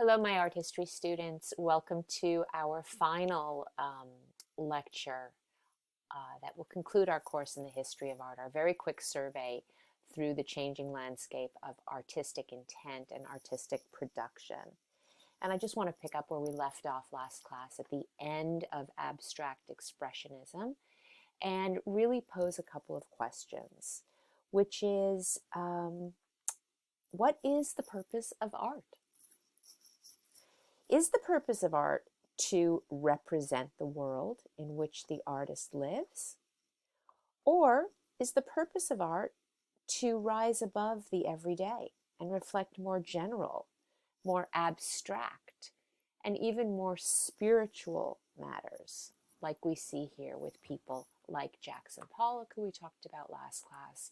Hello, my art history students. Welcome to our final lecture that will conclude our course in the history of art, our very quick survey through the changing landscape of artistic intent and artistic production. And I just want to pick up where we left off last class at the end of abstract expressionism and really pose a couple of questions, which is, what is the purpose of art? Is the purpose of art to represent the world in which the artist lives? Or is the purpose of art to rise above the everyday and reflect more general, more abstract, and even more spiritual matters, like we see here with people like Jackson Pollock, who we talked about last class,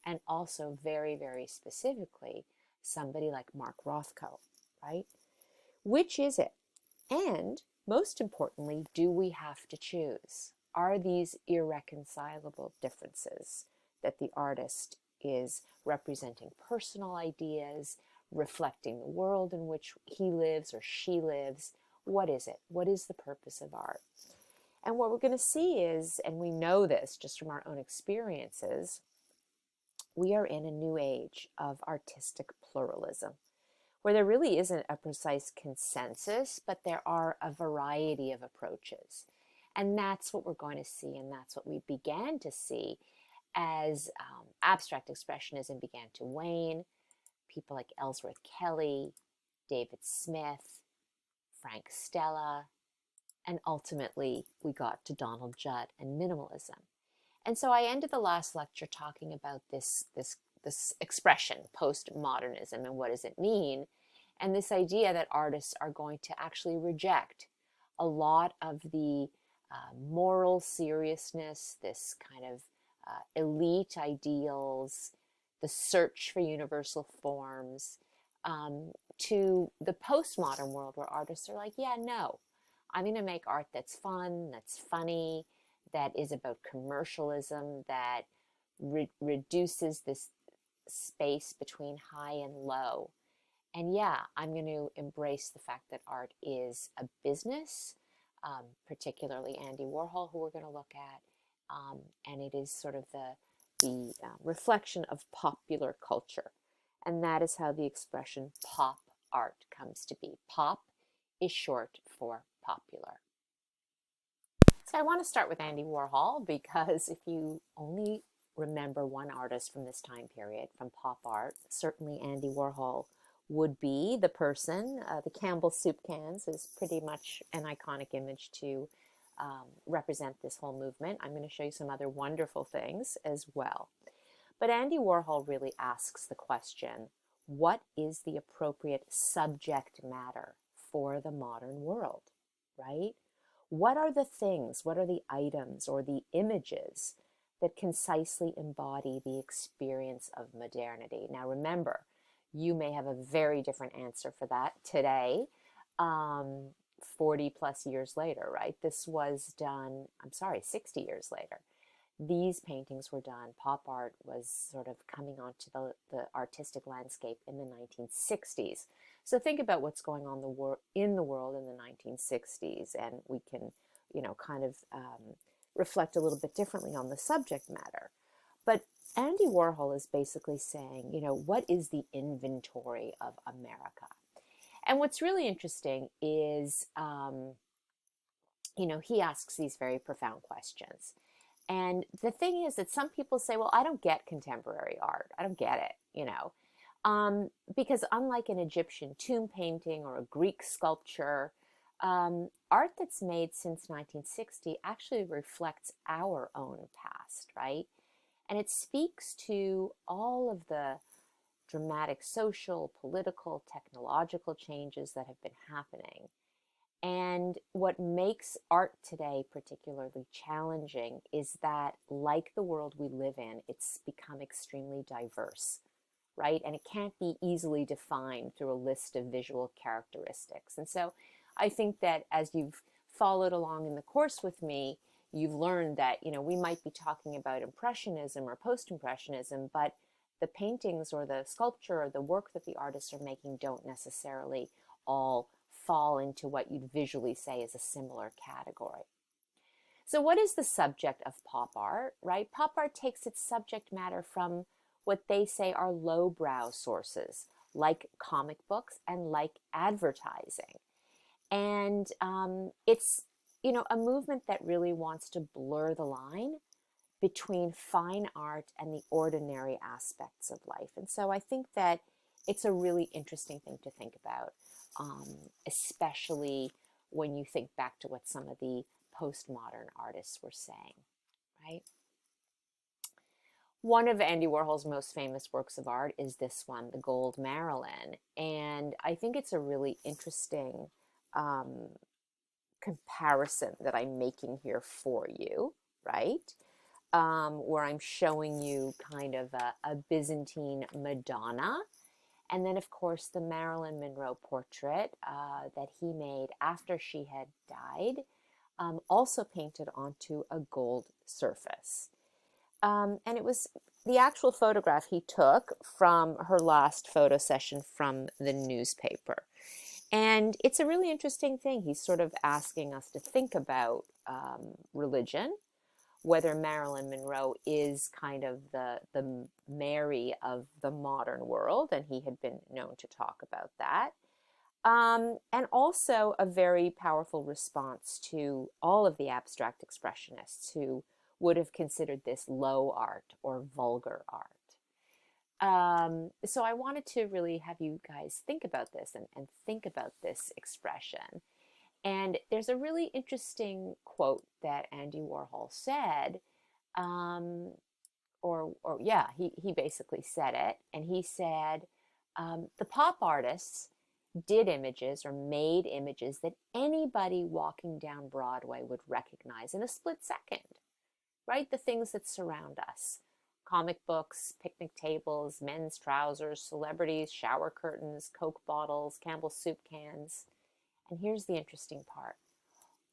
and also very, very specifically, somebody like Mark Rothko, right? Which is it? And most importantly, do we have to choose? Are these irreconcilable differences that the artist is representing personal ideas, reflecting the world in which he lives or she lives? What is it? What is the purpose of art? And what we're going to see is, and we know this just from our own experiences, we are in a new age of artistic pluralism, where there really isn't a precise consensus, but there are a variety of approaches. And that's what we're going to see, and that's what we began to see as abstract expressionism began to wane. People like Ellsworth Kelly, David Smith, Frank Stella, and ultimately we got to Donald Judd and minimalism. And so I ended the last lecture talking about this expression, postmodernism, and what does it mean? And this idea that artists are going to actually reject a lot of the moral seriousness, this kind of elite ideals, the search for universal forms, to the postmodern world where artists are like, yeah, no, I'm going to make art that's fun, that's funny, that is about commercialism, that reduces this space between high and low. And yeah, I'm going to embrace the fact that art is a business, particularly Andy Warhol, who we're going to look at. And it is sort of the reflection of popular culture. And that is how the expression pop art comes to be. Pop is short for popular. So I want to start with Andy Warhol, because if you only remember one artist from this time period, from pop art, certainly Andy Warhol would be the person. The Campbell soup cans is pretty much an iconic image to represent this whole movement. I'm going to show you some other wonderful things as well. But Andy Warhol really asks the question, what is the appropriate subject matter for the modern world, right? What are the things, what are the items or the images that concisely embody the experience of modernity? Now remember, you may have a very different answer for that today, 40 plus years later, right? This was done, 60 years later. These paintings were done, pop art was sort of coming onto the artistic landscape in the 1960s. So think about what's going on in the world in the 1960s, and we can, kind of reflect a little bit differently on the subject matter. But Andy Warhol is basically saying, what is the inventory of America? And what's really interesting is, he asks these very profound questions. And the thing is that some people say, well, I don't get contemporary art. I don't get it, because unlike an Egyptian tomb painting or a Greek sculpture, art that's made since 1960 actually reflects our own past, right? And it speaks to all of the dramatic social, political, technological changes that have been happening. And what makes art today particularly challenging is that, like the world we live in, it's become extremely diverse, right? And it can't be easily defined through a list of visual characteristics. And so I think that as you've followed along in the course with me, you've learned that, we might be talking about Impressionism or Post-Impressionism, but the paintings or the sculpture or the work that the artists are making don't necessarily all fall into what you'd visually say is a similar category. So what is the subject of pop art, right? Pop art takes its subject matter from what they say are lowbrow sources, like comic books and like advertising. And it's, a movement that really wants to blur the line between fine art and the ordinary aspects of life. And so I think that it's a really interesting thing to think about, especially when you think back to what some of the postmodern artists were saying, right? One of Andy Warhol's most famous works of art is this one, the Gold Marilyn. And I think it's a really interesting comparison that I'm making here for you, right? Where I'm showing you kind of a Byzantine Madonna. And then, of course, the Marilyn Monroe portrait that he made after she had died, also painted onto a gold surface. And it was the actual photograph he took from her last photo session from the newspaper. And it's a really interesting thing. He's sort of asking us to think about religion, whether Marilyn Monroe is kind of the Mary of the modern world, and he had been known to talk about that. And also a very powerful response to all of the abstract expressionists who would have considered this low art or vulgar art. So I wanted to really have you guys think about this and think about this expression. And there's a really interesting quote that Andy Warhol said, he basically said it, and he said, the pop artists did images or made images that anybody walking down Broadway would recognize in a split second, right? The things that surround us. Comic books, picnic tables, men's trousers, celebrities, shower curtains, Coke bottles, Campbell's soup cans. And here's the interesting part.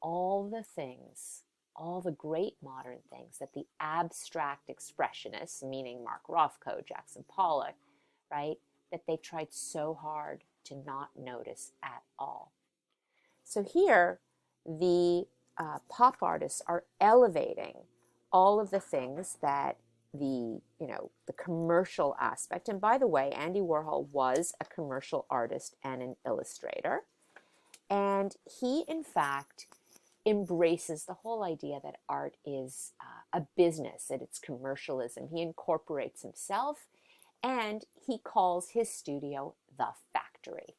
All the things, all the great modern things that the abstract expressionists, meaning Mark Rothko, Jackson Pollock, right, that they tried so hard to not notice at all. So here, the pop artists are elevating all of the things that the commercial aspect, and by the way, Andy Warhol was a commercial artist and an illustrator, and he, in fact, embraces the whole idea that art is a business, that it's commercialism. He incorporates himself, and he calls his studio the factory,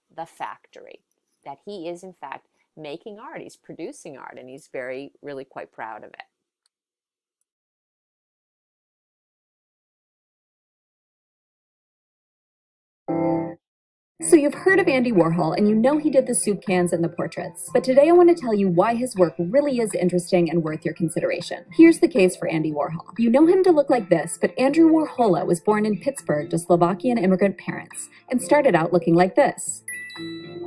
that he is, in fact, making art. He's producing art, and he's really quite proud of it. So you've heard of Andy Warhol, and you know he did the soup cans and the portraits. But today I want to tell you why his work really is interesting and worth your consideration. Here's the case for Andy Warhol. You know him to look like this, but Andrew Warhola was born in Pittsburgh to Slovakian immigrant parents and started out looking like this.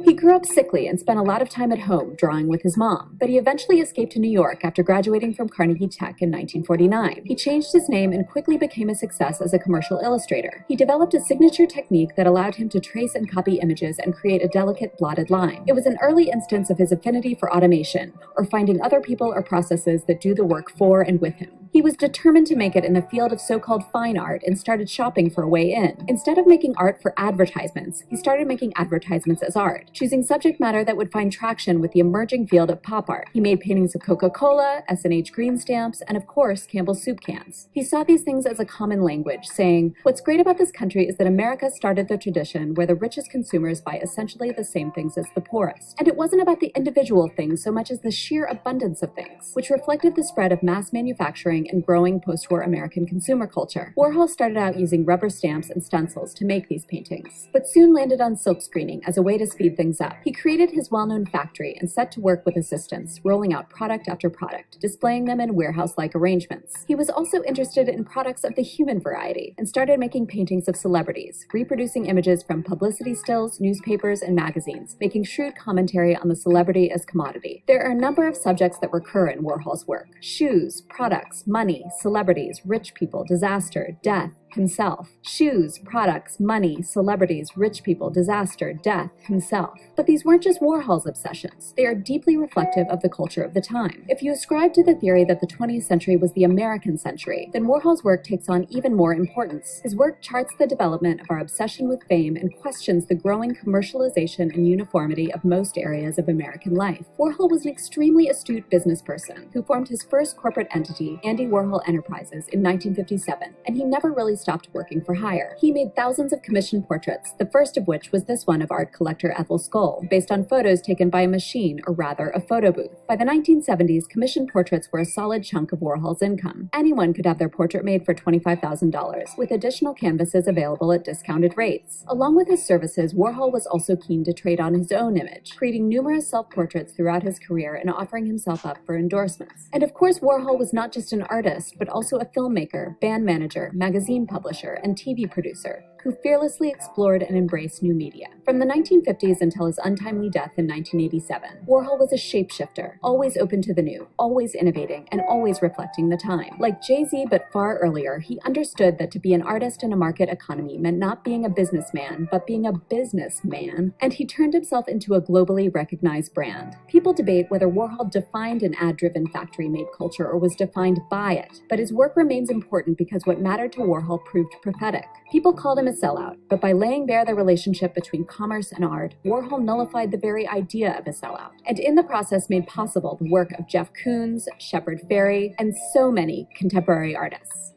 He grew up sickly and spent a lot of time at home drawing with his mom, but he eventually escaped to New York after graduating from Carnegie Tech in 1949. He changed his name and quickly became a success as a commercial illustrator. He developed a signature technique that allowed him to trace and copy images and create a delicate blotted line. It was an early instance of his affinity for automation, or finding other people or processes that do the work for and with him. He was determined to make it in the field of so-called fine art and started shopping for a way in. Instead of making art for advertisements, he started making advertisements as art, choosing subject matter that would find traction with the emerging field of pop art. He made paintings of Coca-Cola, S&H green stamps, and of course, Campbell's soup cans. He saw these things as a common language, saying, "What's great about this country is that America started the tradition where the richest consumers buy essentially the same things as the poorest." And it wasn't about the individual things so much as the sheer abundance of things, which reflected the spread of mass manufacturing and growing post-war American consumer culture. Warhol started out using rubber stamps and stencils to make these paintings, but soon landed on silk screening as a way to speed things up. He created his well-known factory and set to work with assistants, rolling out product after product, displaying them in warehouse-like arrangements. He was also interested in products of the human variety and started making paintings of celebrities, reproducing images from publicity stills, newspapers, and magazines, making shrewd commentary on the celebrity as commodity. There are a number of subjects that recur in Warhol's work: shoes, products, money, celebrities, rich people, disaster, death, himself. Shoes, products, money, celebrities, rich people, disaster, death, himself. But these weren't just Warhol's obsessions. They are deeply reflective of the culture of the time. If you ascribe to the theory that the 20th century was the American century, then Warhol's work takes on even more importance. His work charts the development of our obsession with fame and questions the growing commercialization and uniformity of most areas of American life. Warhol was an extremely astute business person who formed his first corporate entity, Andy Warhol Enterprises, in 1957, and he never really stopped working for hire. He made thousands of commissioned portraits, the first of which was this one of art collector Ethel Skoll, based on photos taken by a machine, or rather a photo booth. By the 1970s, commissioned portraits were a solid chunk of Warhol's income. Anyone could have their portrait made for $25,000, with additional canvases available at discounted rates. Along with his services, Warhol was also keen to trade on his own image, creating numerous self-portraits throughout his career and offering himself up for endorsements. And of course, Warhol was not just an artist, but also a filmmaker, band manager, magazine publisher, and TV producer, who fearlessly explored and embraced new media. From the 1950s until his untimely death in 1987, Warhol was a shapeshifter, always open to the new, always innovating, and always reflecting the time. Like Jay-Z, but far earlier, he understood that to be an artist in a market economy meant not being a businessman, but being a businessman, and he turned himself into a globally recognized brand. People debate whether Warhol defined an ad-driven factory-made culture or was defined by it, but his work remains important because what mattered to Warhol proved prophetic. People called him a sellout, but by laying bare the relationship between commerce and art, Warhol nullified the very idea of a sellout, and in the process made possible the work of Jeff Koons, Shepard Fairey, and so many contemporary artists.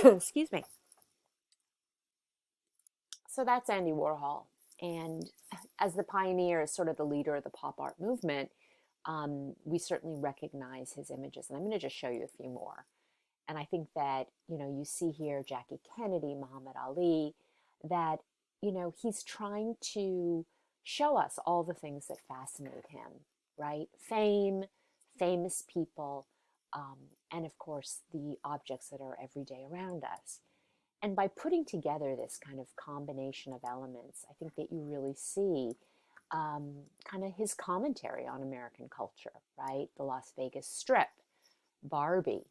Excuse me. So that's Andy Warhol. And as the pioneer, as sort of the leader of the pop art movement, we certainly recognize his images. And I'm going to just show you a few more. And I think that, you see here Jackie Kennedy, Muhammad Ali, that, he's trying to show us all the things that fascinate him, right? Fame, famous people, and of course, the objects that are every day around us. And by putting together this kind of combination of elements, I think that you really see kind of his commentary on American culture, right? The Las Vegas Strip, Barbie.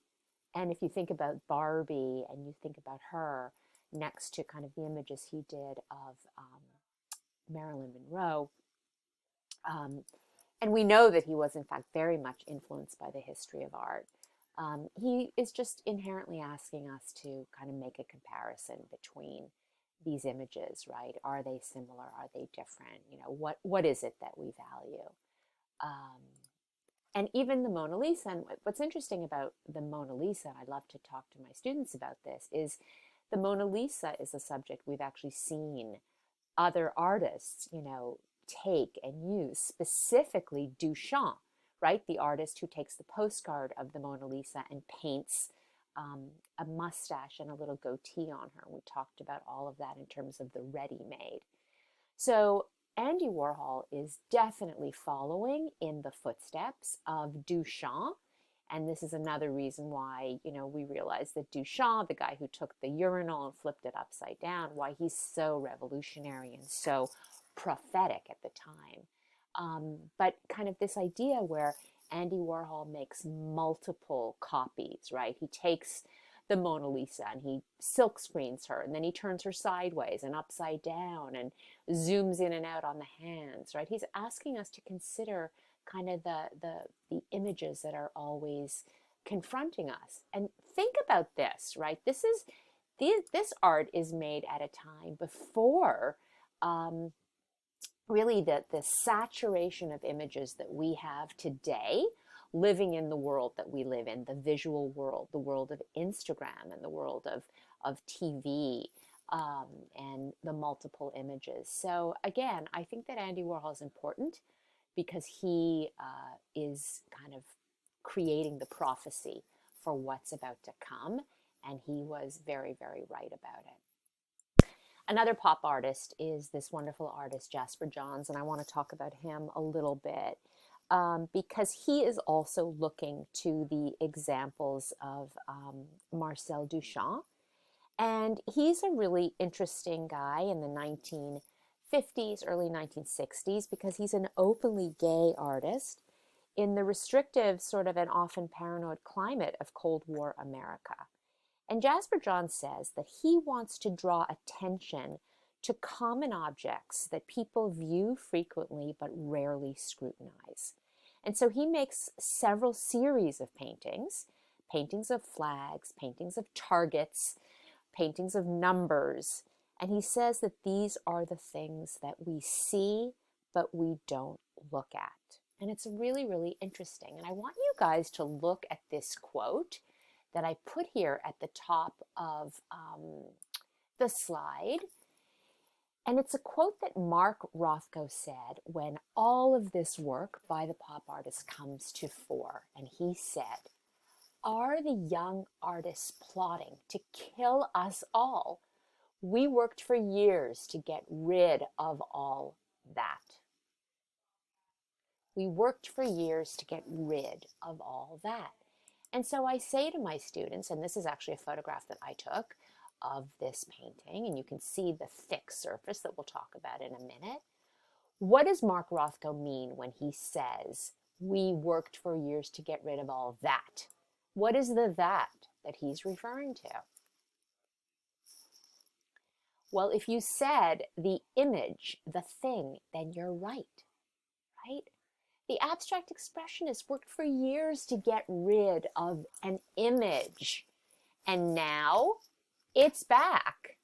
And if you think about Barbie and you think about her next to kind of the images he did of Marilyn Monroe, and we know that he was in fact very much influenced by the history of art. He is just inherently asking us to kind of make a comparison between these images, right? Are they similar? Are they different? What is it that we value? And even the Mona Lisa, and what's interesting about the Mona Lisa, and I love to talk to my students about this, is the Mona Lisa is a subject we've actually seen other artists, take and use, specifically Duchamp, right? The artist who takes the postcard of the Mona Lisa and paints a mustache and a little goatee on her. We talked about all of that in terms of the ready-made. So Andy Warhol is definitely following in the footsteps of Duchamp. And this is another reason why, we realize that Duchamp, the guy who took the urinal and flipped it upside down, why he's so revolutionary and so prophetic at the time. But kind of this idea where Andy Warhol makes multiple copies, right? He takes the Mona Lisa and he silk screens her, and then he turns her sideways and upside down and zooms in and out on the hands, right? He's asking us to consider kind of the images that are always confronting us. And think about this, right? This art is made at a time before really the saturation of images that we have today, living in the world that we live in, the visual world, the world of Instagram and the world of TV, and the multiple images. So again, I think that Andy Warhol is important because he is kind of creating the prophecy for what's about to come, and he was very, very right about it. Another pop artist is this wonderful artist, Jasper Johns, and I want to talk about him a little bit because he is also looking to the examples of Marcel Duchamp. And he's a really interesting guy in the 1950s, early 1960s, because he's an openly gay artist in the restrictive sort of and often paranoid climate of Cold War America. And Jasper Johns says that he wants to draw attention to common objects that people view frequently but rarely scrutinize. And so he makes several series of paintings, paintings of flags, paintings of targets, paintings of numbers. And he says that these are the things that we see, but we don't look at. And it's really, really interesting. And I want you guys to look at this quote that I put here at the top of the slide. And it's a quote that Mark Rothko said when all of this work by the pop artist comes to fore. And he said, "Are the young artists plotting to kill us all? We worked for years to get rid of all that." We worked for years to get rid of all that. And so I say to my students, and this is actually a photograph that I took of this painting, and you can see the thick surface that we'll talk about in a minute. What does Mark Rothko mean when he says, we worked for years to get rid of all that? What is the that he's referring to? Well, if you said the image, the thing, then you're right, right? The abstract expressionist worked for years to get rid of an image, and now it's back,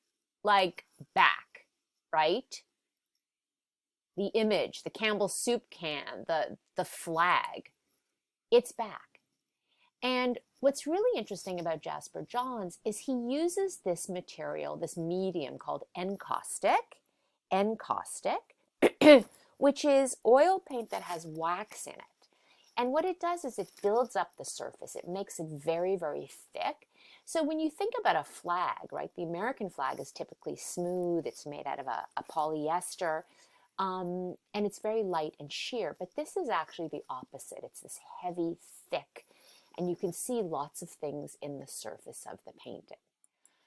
like back, right? The image, the Campbell's soup can, the flag, it's back. And what's really interesting about Jasper Johns is he uses this material, this medium called encaustic, which is oil paint that has wax in it. And what it does is it builds up the surface. It makes it very, very thick. So when you think about a flag, right, the American flag is typically smooth. It's made out of a polyester, and it's very light and sheer. But this is actually the opposite. It's this heavy, thick, and you can see lots of things in the surface of the painting.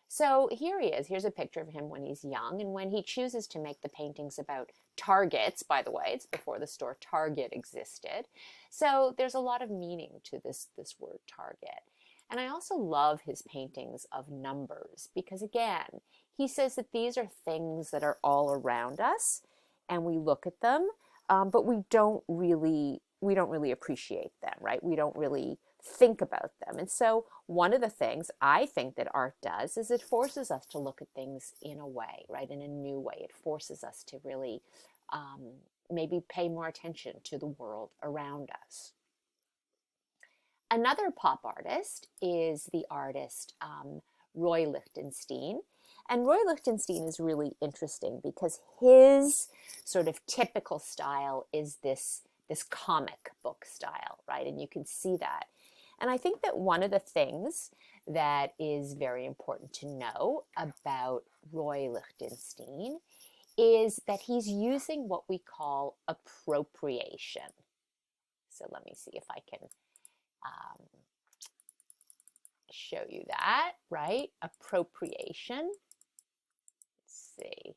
So here he is. Here's a picture of him when he's young, and when he chooses to make the paintings about targets, by the way, it's before the store Target existed. So there's a lot of meaning to this word target. And I also love his paintings of numbers because, again, he says that these are things that are all around us and we look at them, but we don't really appreciate them, right? We don't really think about them. And so one of the things I think that art does is it forces us to look at things in a way, right? In a new way. It forces us to really maybe pay more attention to the world around us. Another pop artist is the artist Roy Lichtenstein. And Roy Lichtenstein is really interesting because his sort of typical style is this comic book style, right? And you can see that. And I think that one of the things that is very important to know about Roy Lichtenstein is that he's using what we call appropriation. So let me see if I can show you that, right? Appropriation. Let's see.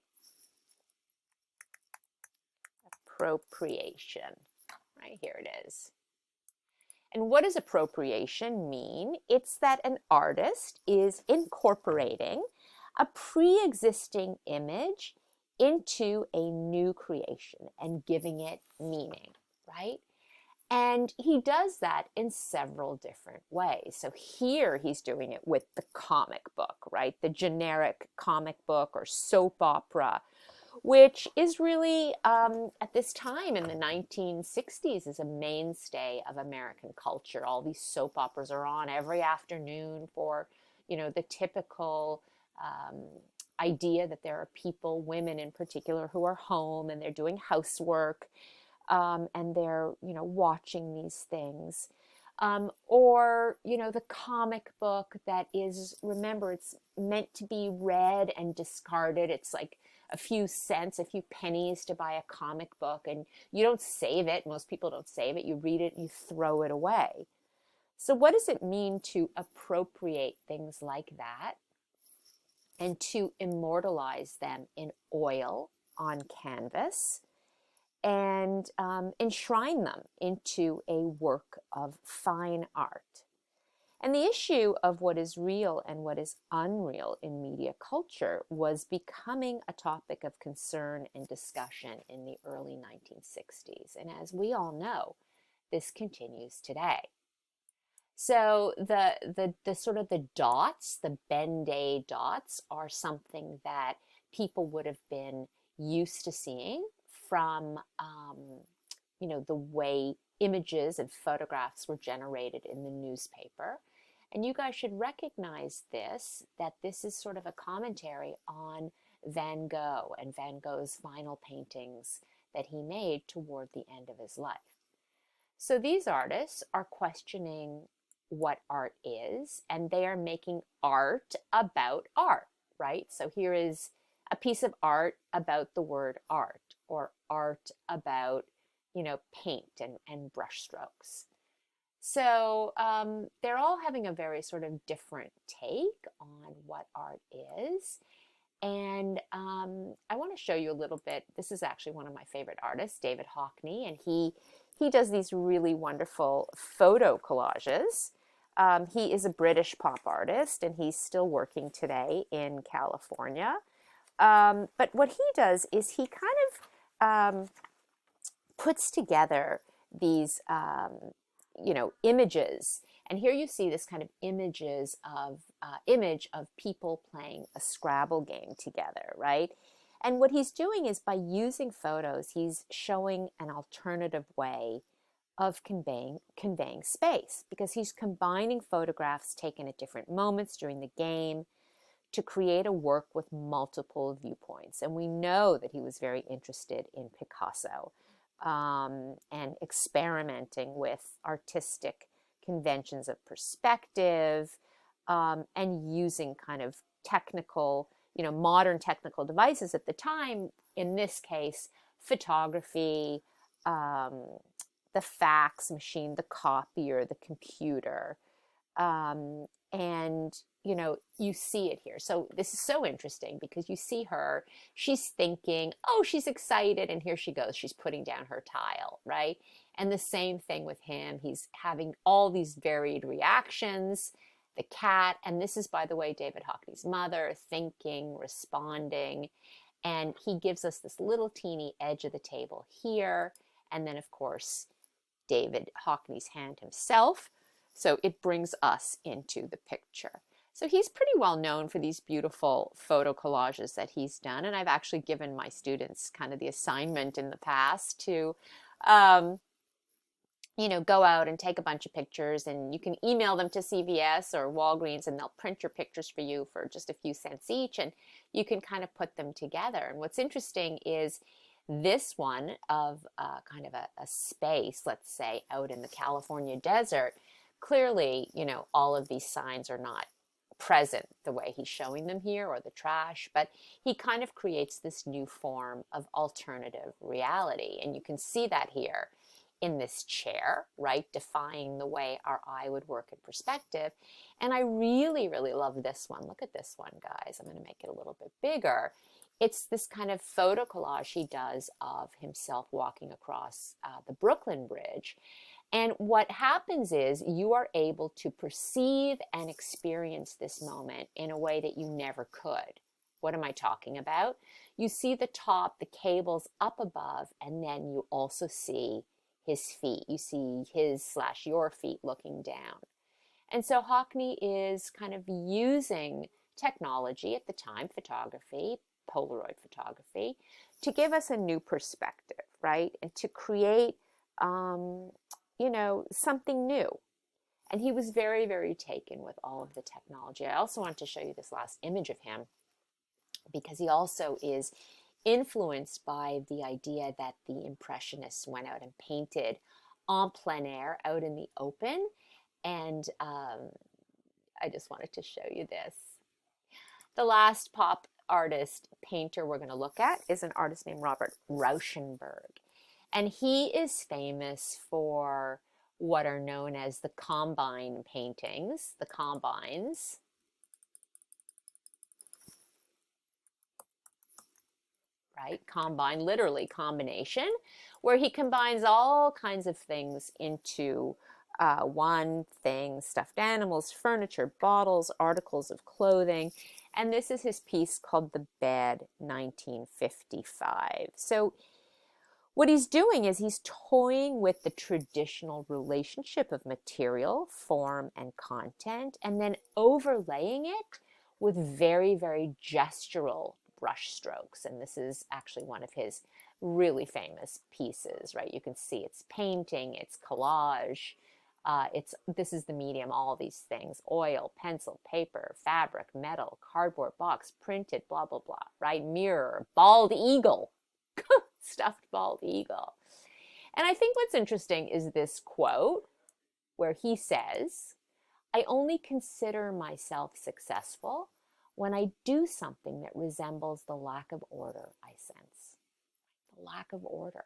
Appropriation. Right, here it is. And what does appropriation mean? It's that an artist is incorporating a pre-existing image into a new creation and giving it meaning, right? And he does that in several different ways. So here he's doing it with the comic book, right? The generic comic book or soap opera, which is really, at this time in the 1960s, is a mainstay of American culture. All these soap operas are on every afternoon for, the typical idea that there are people, women in particular, who are home and they're doing housework. And they're, watching these things. Or, the comic book that is, remember, it's meant to be read and discarded. It's like a few cents, a few pennies to buy a comic book, and you don't save it. Most people don't save it. You read it, you throw it away. So what does it mean to appropriate things like that and to immortalize them in oil on canvas? and enshrine them into a work of fine art. And the issue of what is real and what is unreal in media culture was becoming a topic of concern and discussion in the early 1960s. And as we all know, this continues today. So the sort of the dots, the Ben-Day dots, are something that people would have been used to seeing from the way images and photographs were generated in the newspaper. And you guys should recognize this, that this is sort of a commentary on Van Gogh and Van Gogh's final paintings that he made toward the end of his life. So these artists are questioning what art is, and they are making art about art, right? So here is a piece of art about the word art, or art about, paint and brush strokes. So they're all having a very sort of different take on what art is. And I want to show you a little bit. This is actually one of my favorite artists, David Hockney, and he does these really wonderful photo collages. He is a British pop artist, and he's still working today in California. But what he does is he kind of puts together these, images. And here you see this kind of image of people playing a Scrabble game together, right? And what he's doing is, by using photos, he's showing an alternative way of conveying space, because he's combining photographs taken at different moments during the game to create a work with multiple viewpoints. And we know that he was very interested in Picasso and experimenting with artistic conventions of perspective and using kind of technical, modern technical devices at the time, in this case, photography, the fax machine, the copier, the computer. And, you see it here. So this is so interesting because you see her, she's thinking, oh, she's excited. And here she goes. She's putting down her tile, right? And the same thing with him. He's having all these varied reactions. The cat, and this is, by the way, David Hockney's mother, thinking, responding. And he gives us this little teeny edge of the table here. And then, of course, David Hockney's hand himself. So it brings us into the picture. So he's pretty well known for these beautiful photo collages that he's done. And I've actually given my students kind of the assignment in the past to, go out and take a bunch of pictures, and you can email them to CVS or Walgreens, and they'll print your pictures for you for just a few cents each. And you can kind of put them together. And what's interesting is this one of kind of a space, let's say, out in the California desert. Clearly, all of these signs are not present the way he's showing them here, or the trash, but he kind of creates this new form of alternative reality. And you can see that here in this chair, right? Defying the way our eye would work in perspective. And I really, really love this one. Look at this one, guys. I'm going to make it a little bit bigger. It's this kind of photo collage he does of himself walking across the Brooklyn Bridge. And what happens is you are able to perceive and experience this moment in a way that you never could. What am I talking about? You see the top, the cables up above, and then you also see his feet. You see his/your feet looking down. And so Hockney is kind of using technology at the time, photography, Polaroid photography, to give us a new perspective, right? And to create something new. And he was very, very taken with all of the technology. I also want to show you this last image of him because he also is influenced by the idea that the Impressionists went out and painted en plein air, out in the open. And I just wanted to show you this. The last pop artist painter we're going to look at is an artist named Robert Rauschenberg. And he is famous for what are known as the Combine paintings, the Combines. right? Combine, literally combination, where he combines all kinds of things into one thing: stuffed animals, furniture, bottles, articles of clothing. And this is his piece called The Bad 1955. So what he's doing is he's toying with the traditional relationship of material, form, and content, and then overlaying it with very, very gestural brush strokes. And this is actually one of his really famous pieces, right? You can see it's painting, it's collage, this is the medium, all these things: oil, pencil, paper, fabric, metal, cardboard box, printed, blah, blah, blah, right? Mirror, bald eagle, stuffed bald eagle. And I think what's interesting is this quote where he says, "I only consider myself successful when I do something that resembles the lack of order I sense." The lack of order.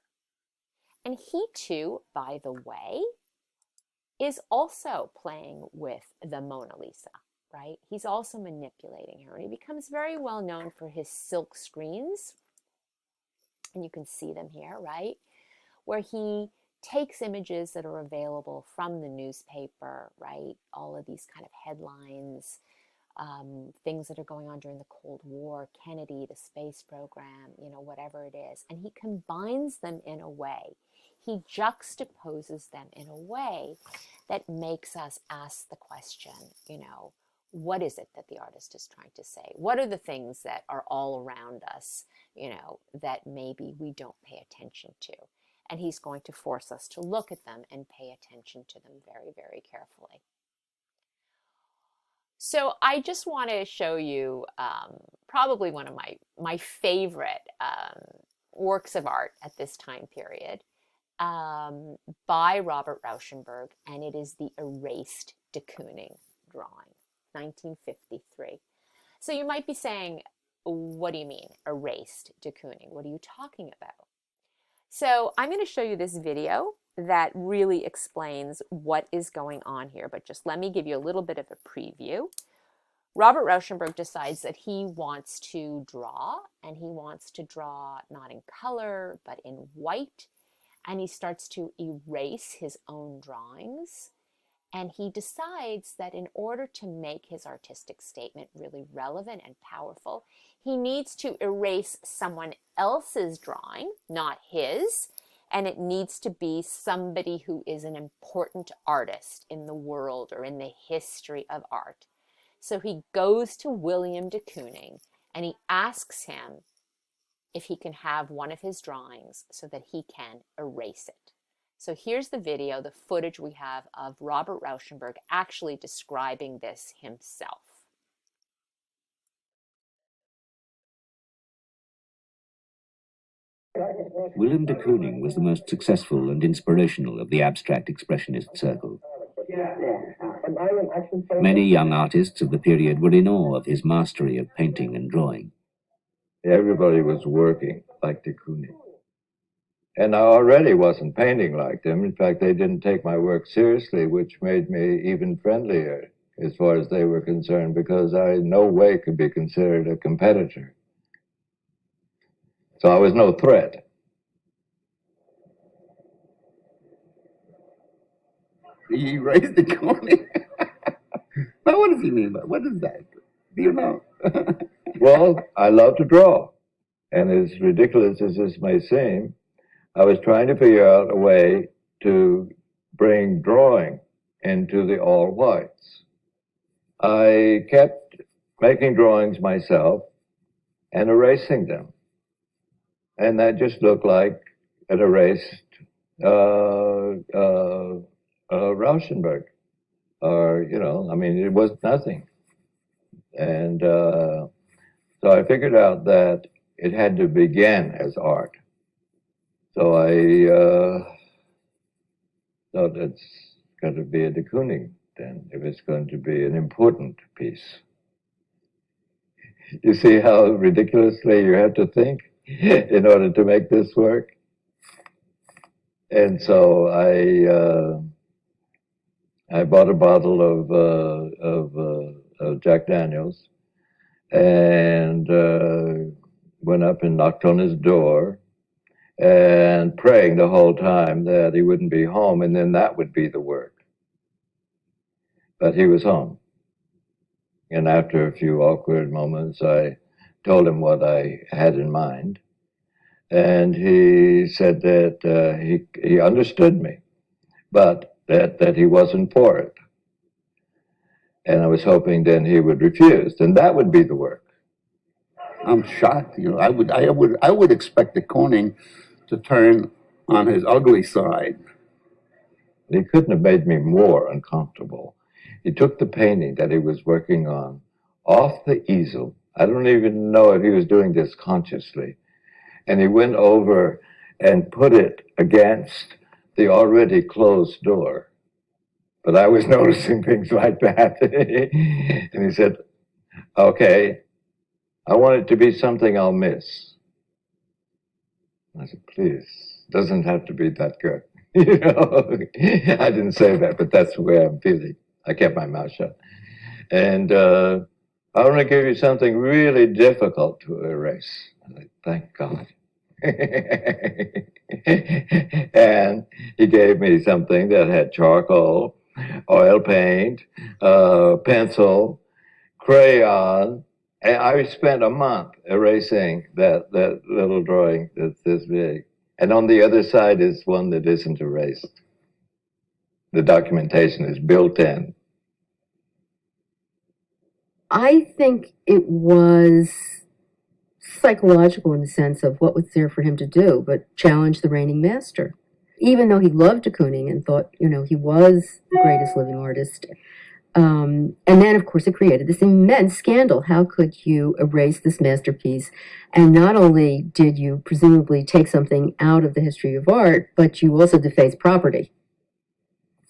And he too, by the way, is also playing with the Mona Lisa, right? He's also manipulating her. And he becomes very well known for his silk screens. And you can see them here, right? Where he takes images that are available from the newspaper, right? All of these kind of headlines, things that are going on during the Cold War, Kennedy, the space program, whatever it is. And he combines them in a way. He juxtaposes them in a way that makes us ask the question, what is it that the artist is trying to say? What are the things that are all around us, that maybe we don't pay attention to? And he's going to force us to look at them and pay attention to them very, very carefully. So I just want to show you probably one of my favorite works of art at this time period, by Robert Rauschenberg, and it is the Erased de Kooning drawing, 1953. So you might be saying, what do you mean, Erased de Kooning? What are you talking about? So I'm going to show you this video that really explains what is going on here, but just let me give you a little bit of a preview. Robert Rauschenberg decides that he wants to draw, and he wants to draw not in color, but in white. And he starts to erase his own drawings. And he decides that in order to make his artistic statement really relevant and powerful, he needs to erase someone else's drawing, not his. And it needs to be somebody who is an important artist in the world or in the history of art. So he goes to William de Kooning and he asks him if he can have one of his drawings so that he can erase it. So here's the video, the footage we have of Robert Rauschenberg actually describing this himself. William de Kooning was the most successful and inspirational of the abstract expressionist circle. Many young artists of the period were in awe of his mastery of painting and drawing. Everybody was working like de Kooning. And I already wasn't painting like them. In fact, they didn't take my work seriously, which made me even friendlier as far as they were concerned, because I in no way could be considered a competitor. So I was no threat. He erased de Kooning? Now, what does he mean by what is that? Do you know? Well, I love to draw. And as ridiculous as this may seem, I was trying to figure out a way to bring drawing into the all whites. I kept making drawings myself and erasing them. And that just looked like an erased Rauschenberg. Or, it was nothing. And so I figured out that it had to begin as art. So I thought it's got to be a de Kooning then, if it's going to be an important piece. You see how ridiculously you have to think in order to make this work? And so I bought a bottle of Jack Daniels and went went up and knocked on his door and praying the whole time that he wouldn't be home, and then that would be the work. But he was home. And after a few awkward moments, I told him what I had in mind. And he said that he understood me, but that he wasn't for it. And I was hoping then he would refuse, and that would be the work. I'm shocked. I would expect de Kooning to turn on his ugly side. He couldn't have made me more uncomfortable. He took the painting that he was working on off the easel. I don't even know if he was doing this consciously. And he went over and put it against the already closed door. But I was noticing things like that. And he said, okay, I want it to be something I'll miss. I said, please, doesn't have to be that good. You know, I didn't say that, but that's the way I'm feeling. I kept my mouth shut. And I want to give you something really difficult to erase. I said, thank God. And he gave me something that had charcoal, oil paint, pencil, crayon, and I spent a month erasing that little drawing that's this big. And on the other side is one that isn't erased. The documentation is built in. I think it was psychological in the sense of what was there for him to do, but challenge the reigning master. Even though he loved de Kooning and thought, he was the greatest living artist. And then, of course, it created this immense scandal. How could you erase this masterpiece? And not only did you presumably take something out of the history of art, but you also defaced property.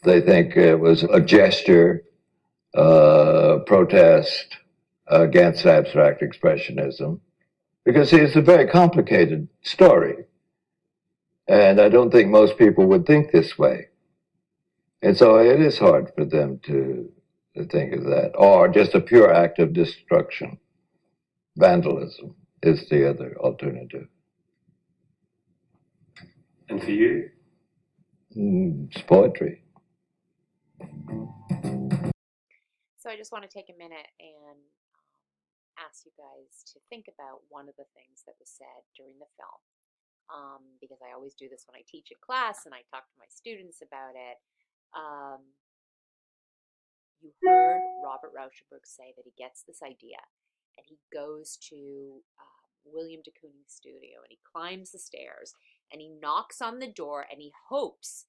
They think it was a gesture, protest against abstract expressionism, because it's a very complicated story. And I don't think most people would think this way. And so it is hard for them to think of that. Or just a pure act of destruction. Vandalism is the other alternative. And for you? It's poetry. So I just want to take a minute and ask you guys to think about one of the things that was said during the film. Because I always do this when I teach in class and I talk to my students about it. You heard Robert Rauschenberg say that he gets this idea and he goes to William de Kooning's studio and he climbs the stairs and he knocks on the door and he hopes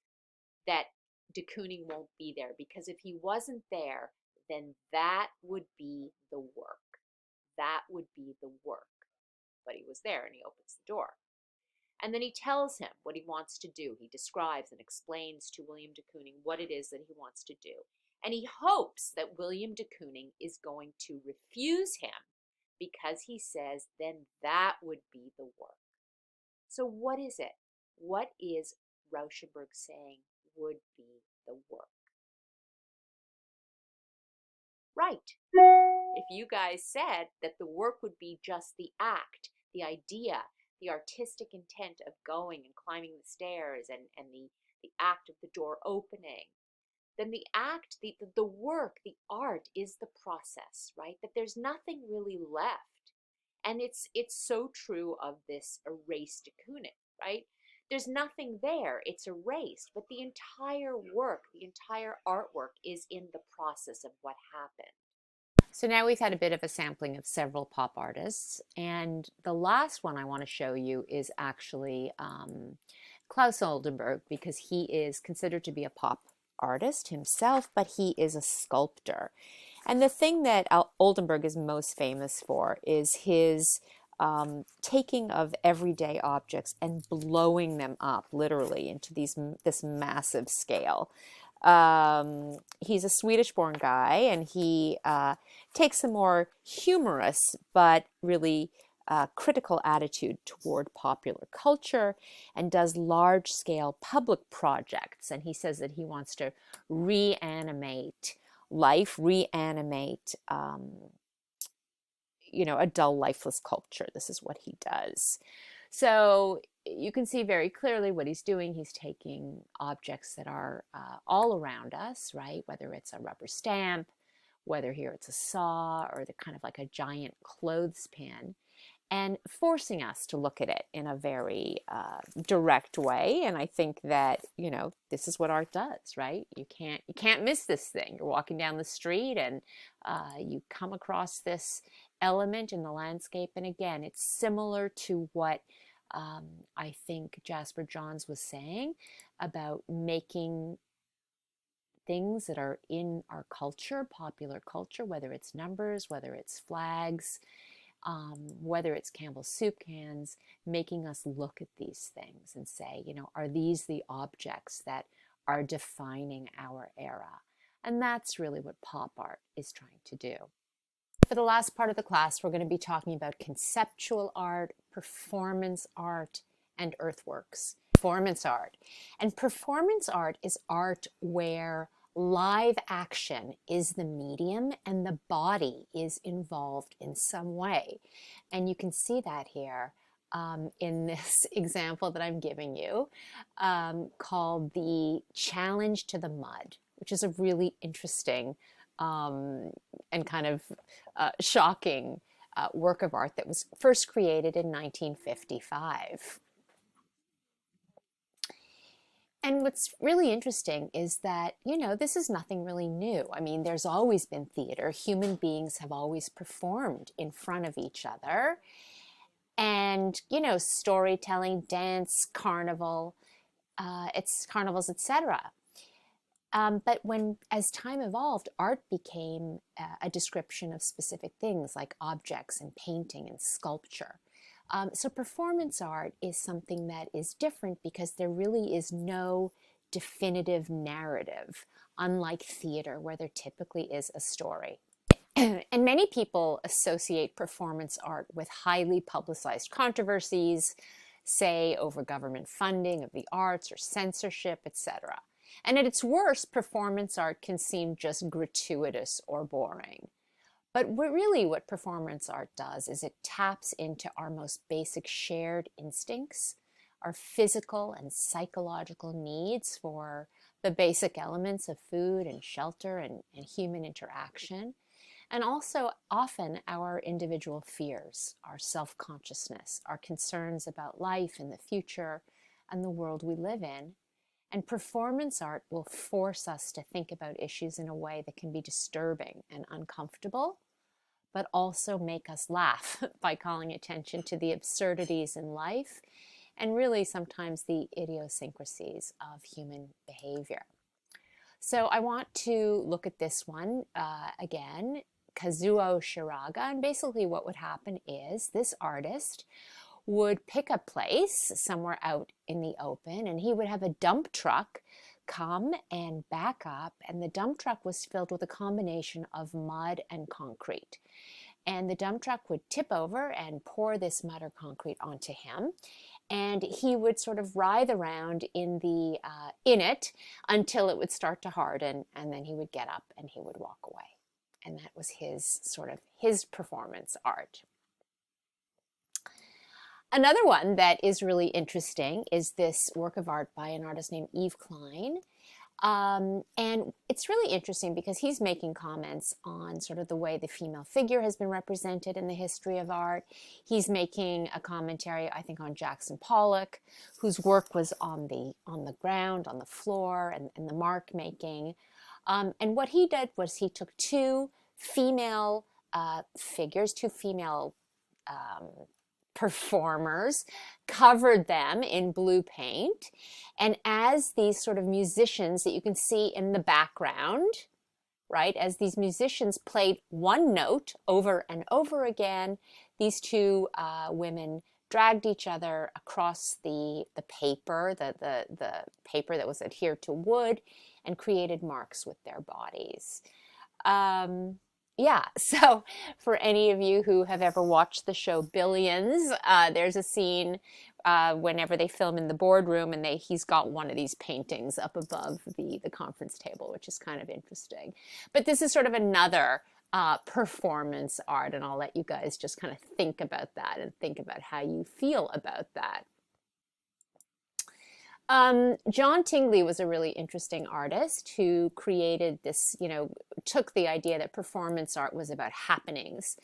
that de Kooning won't be there, because if he wasn't there, then that would be the work. That would be the work. But he was there and he opens the door. And then he tells him what he wants to do. He describes and explains to William de Kooning what it is that he wants to do. And he hopes that William de Kooning is going to refuse him, because he says then that would be the work. So what is it? What is Rauschenberg saying would be the work? Right. If you guys said that the work would be just the act, the idea, the artistic intent of going and climbing the stairs and the act of the door opening, then the act, the work, the art is the process, right? That there's nothing really left. And it's so true of this erased de Kooning, right? There's nothing there, it's erased, but the entire work, the entire artwork is in the process of what happened. So now we've had a bit of a sampling of several pop artists, and the last one I want to show you is actually Claes Oldenburg, because he is considered to be a pop artist himself, but he is a sculptor. And the thing that Oldenburg is most famous for is his taking of everyday objects and blowing them up literally into this massive scale. He's a Swedish-born guy, and he takes a more humorous but really critical attitude toward popular culture and does large-scale public projects. And he says that he wants to reanimate life, reanimate a dull, lifeless sculpture. This is what he does. So you can see very clearly what he's doing. He's taking objects that are all around us, right? Whether it's a rubber stamp, whether here it's a saw, or the kind of like a giant clothespin, and forcing us to look at it in a very direct way. And I think that, this is what art does, right? You can't miss this thing. You're walking down the street and you come across this element in the landscape. And again, it's similar to what I think Jasper Johns was saying about making things that are in our culture, popular culture, whether it's numbers, whether it's flags, whether it's Campbell's soup cans, making us look at these things and say, are these the objects that are defining our era? And that's really what pop art is trying to do. For the last part of the class, we're going to be talking about conceptual art, performance art, and earthworks. Performance art. And performance art is art where live action is the medium and the body is involved in some way. And you can see that here in this example that I'm giving you called the Challenge to the Mud, which is a really interesting and kind of shocking work of art that was first created in 1955. And what's really interesting is that, this is nothing really new. I mean, there's always been theater. Human beings have always performed in front of each other. And, storytelling, dance, carnivals, etc. But as time evolved, art became a description of specific things like objects and painting and sculpture. So performance art is something that is different because there really is no definitive narrative, unlike theater where there typically is a story. And many people associate performance art with highly publicized controversies, say over government funding of the arts or censorship, etc. And at its worst, performance art can seem just gratuitous or boring. But what performance art does is it taps into our most basic shared instincts, our physical and psychological needs for the basic elements of food and shelter and human interaction, and also often our individual fears, our self-consciousness, our concerns about life and the future and the world we live in. And performance art will force us to think about issues in a way that can be disturbing and uncomfortable, but also make us laugh by calling attention to the absurdities in life and really sometimes the idiosyncrasies of human behavior. So I want to look at this one again, Kazuo Shiraga. And basically what would happen is this artist would pick a place somewhere out in the open, and he would have a dump truck come and back up, and the dump truck was filled with a combination of mud and concrete. And the dump truck would tip over and pour this mud or concrete onto him, and he would sort of writhe around in it until it would start to harden, and then he would get up and he would walk away. And that was his performance art. Another one that is really interesting is this work of art by an artist named Yves Klein. And it's really interesting because he's making comments on sort of the way the female figure has been represented in the history of art. He's making a commentary, I think, on Jackson Pollock, whose work was on the ground, on the floor, and the mark making. And what he did was he took two female figures, two female performers, covered them in blue paint, and as these sort of musicians that you can see in the background, right, as these musicians played one note over and over again, these two women dragged each other across the paper, the paper that was adhered to wood, and created marks with their bodies. Yeah, so for any of you who have ever watched the show Billions, there's a scene whenever they film in the boardroom, and he's got one of these paintings up above the conference table, which is kind of interesting. But this is sort of another performance art. And I'll let you guys just kind of think about that and think about how you feel about that. John Tingley was a really interesting artist who created this, took the idea that performance art was about happenings.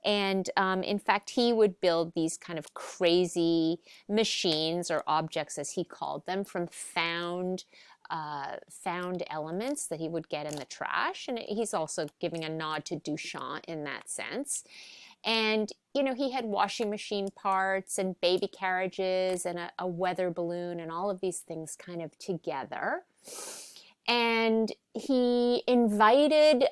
And in fact, he would build these kind of crazy machines or objects, as he called them, from found elements that he would get in the trash. And he's also giving a nod to Duchamp in that sense. And, he had washing machine parts and baby carriages and a weather balloon and all of these things kind of together. And he invited,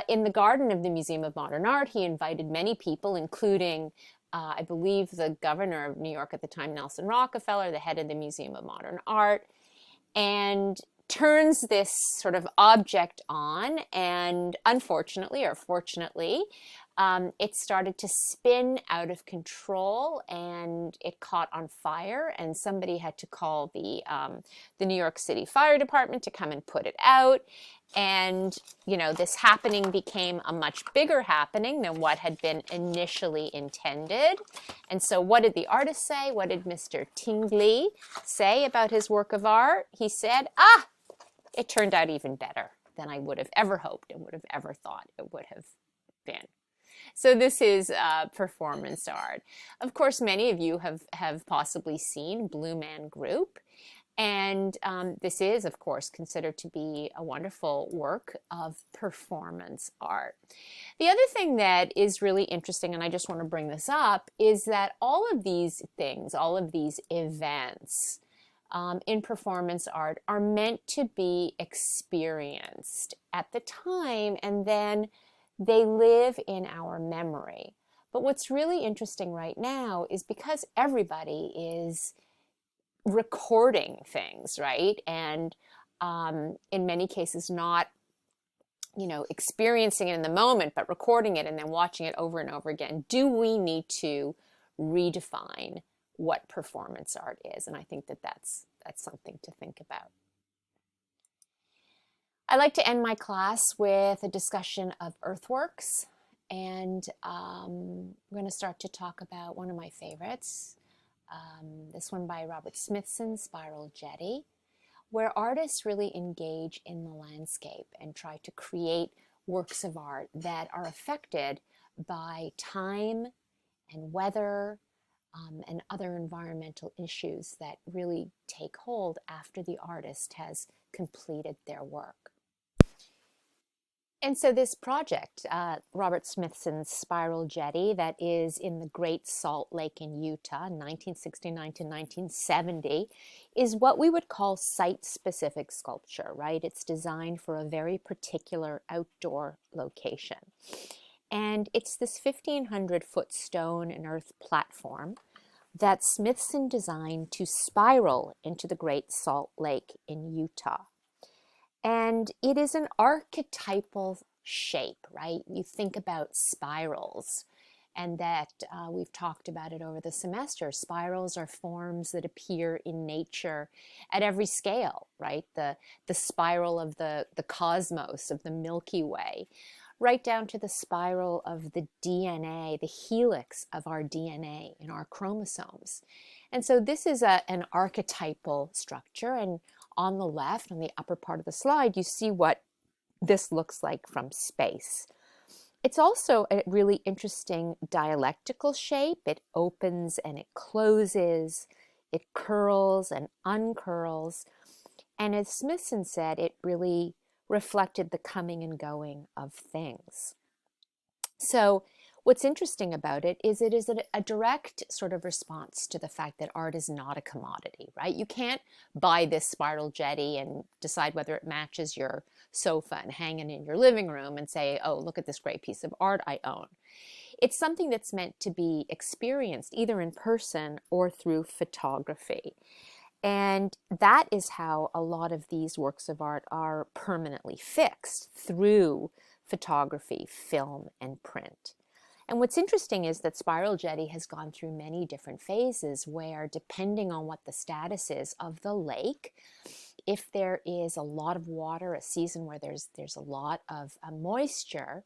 in the garden of the Museum of Modern Art, he invited many people, including, I believe, the governor of New York at the time, Nelson Rockefeller, the head of the Museum of Modern Art, and turns this sort of object on. And unfortunately, or fortunately, it started to spin out of control and it caught on fire, and somebody had to call the New York City Fire Department to come and put it out. And, this happening became a much bigger happening than what had been initially intended. And so what did the artist say? What did Mr. Tingley say about his work of art? He said, it turned out even better than I would have ever hoped and would have ever thought it would have been. So this is performance art. Of course, many of you have possibly seen Blue Man Group. And this is, of course, considered to be a wonderful work of performance art. The other thing that is really interesting, and I just want to bring this up, is that all of these things, all of these events in performance art are meant to be experienced at the time, and then they live in our memory. But what's really interesting right now is because everybody is recording things, right? And in many cases not, experiencing it in the moment, but recording it and then watching it over and over again. Do we need to redefine what performance art is? And I think that that's something to think about. I like to end my class with a discussion of earthworks, and I'm going to start to talk about one of my favorites, this one by Robert Smithson, Spiral Jetty, where artists really engage in the landscape and try to create works of art that are affected by time and weather and other environmental issues that really take hold after the artist has completed their work. And so this project, Robert Smithson's Spiral Jetty, that is in the Great Salt Lake in Utah, 1969 to 1970, is what we would call site-specific sculpture, right? It's designed for a very particular outdoor location. And it's this 1,500-foot stone and earth platform that Smithson designed to spiral into the Great Salt Lake in Utah. And it is an archetypal shape, right? You think about spirals, and that we've talked about it over the semester. Spirals are forms that appear in nature at every scale, right? The spiral of the cosmos, of the Milky Way, right down to the spiral of the DNA, the helix of our DNA in our chromosomes. And so this is an archetypal structure, and on the left, on the upper part of the slide, you see what this looks like from space. It's also a really interesting dialectical shape. It opens and it closes, it curls and uncurls. And as Smithson said, it really reflected the coming and going of things. So what's interesting about it is a direct sort of response to the fact that art is not a commodity, right? You can't buy this spiral jetty and decide whether it matches your sofa and hang it in your living room and say, oh, look at this great piece of art I own. It's something that's meant to be experienced either in person or through photography. And that is how a lot of these works of art are permanently fixed, through photography, film, and print. And what's interesting is that Spiral Jetty has gone through many different phases where, depending on what the status is of the lake, if there is a lot of water, a season where there's a lot of moisture,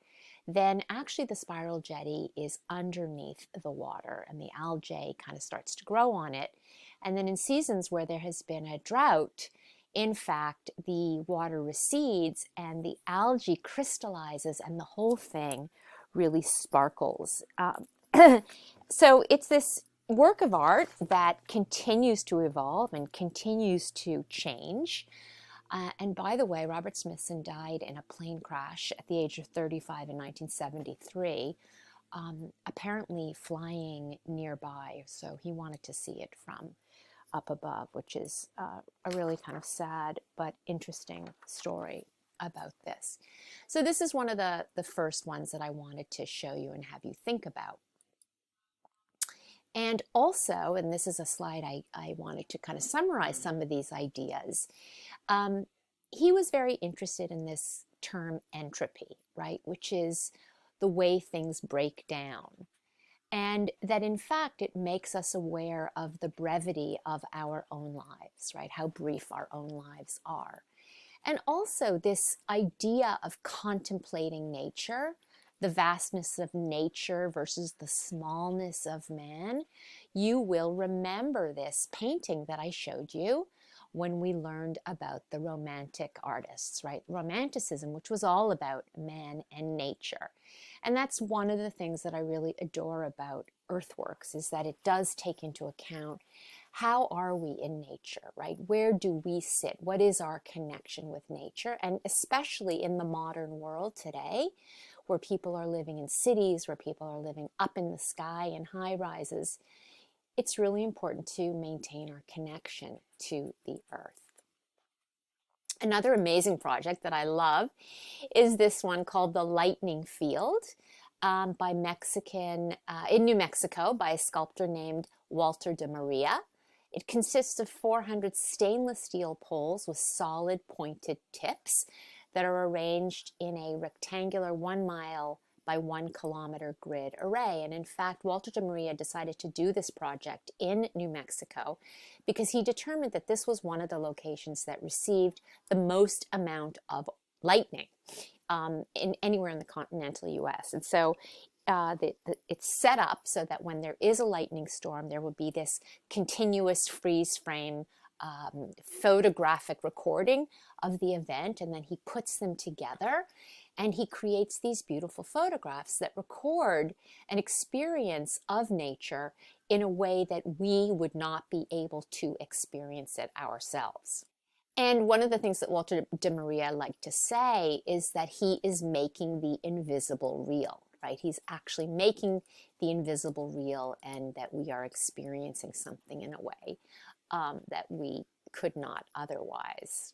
then actually the spiral jetty is underneath the water and the algae kind of starts to grow on it. And then in seasons where there has been a drought, in fact, the water recedes and the algae crystallizes and the whole thing really sparkles. So it's this work of art that continues to evolve and continues to change. And by the way, Robert Smithson died in a plane crash at the age of 35 in 1973, apparently flying nearby. So he wanted to see it from up above, which is a really kind of sad but interesting story about this. So this is one of the first ones that I wanted to show you and have you think about. And also, and this is a slide I wanted to kind of summarize some of these ideas, he was very interested in this term entropy, right, which is the way things break down. And that in fact, it makes us aware of the brevity of our own lives, right? How brief our own lives are. And also this idea of contemplating nature, the vastness of nature versus the smallness of man. You will remember this painting that I showed you when we learned about the Romantic artists, right? Romanticism, which was all about man and nature. And that's one of the things that I really adore about Earthworks, is that it does take into account how are we in nature, right? Where do we sit? What is our connection with nature? And especially in the modern world today, where people are living in cities, where people are living up in the sky in high rises, it's really important to maintain our connection to the earth. Another amazing project that I love is this one called the Lightning Field by in New Mexico by a sculptor named Walter de Maria. It consists of 400 stainless steel poles with solid pointed tips that are arranged in a rectangular 1 mile by 1 kilometer grid array. And in fact, Walter de Maria decided to do this project in New Mexico because he determined that this was one of the locations that received the most amount of lightning anywhere in the continental US. And so it's set up so that when there is a lightning storm, there will be this continuous freeze frame photographic recording of the event, and then he puts them together and he creates these beautiful photographs that record an experience of nature in a way that we would not be able to experience it ourselves. And one of the things that Walter de Maria liked to say is that he is making the invisible real, right? He's actually making the invisible real, and that we are experiencing something in a way that we could not otherwise.